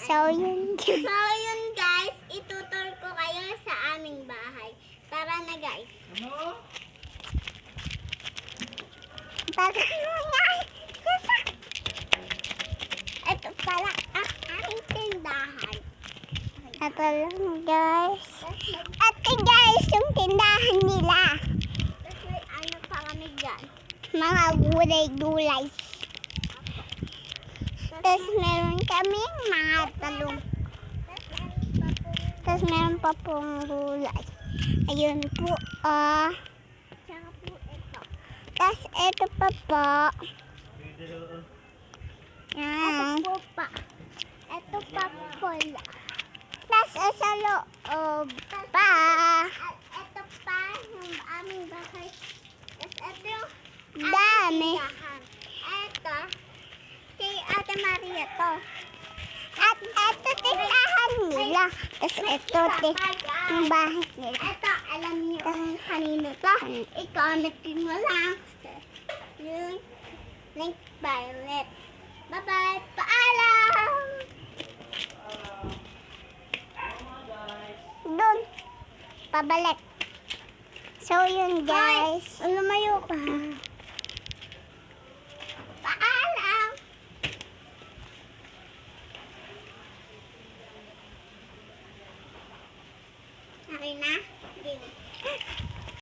So, yun. So, yun guys, itutur ko kayo sa aming bahay. Tara na guys. Ano? Bago nga. Ito pala ang aming tindahan. Ito lang guys. Ito guys, yung tindahan nila. Tapos may ano pa kami dyan. Mga gulay-gulay. Tapos meron kaming mga talong. Tapos meron pa pong gulay. Ayun po. Tsaka po ito. Tapos ito pa po. Ito Yan. po pa. Ito pa pula. Tapos sa loob pa. At ito pa yung aming bahay. Tapos ito yung Dami. tindahan. Ito, kay Ate Maria to. At ito tindahan nila. Tapos ito yung bahay nila. Ito, alam niyo kung kanino to? I-commentin mo lang. Yung link Violet. Bye-bye. Paalam! Doon. Pabalik. So yun guys. Lumayo ka.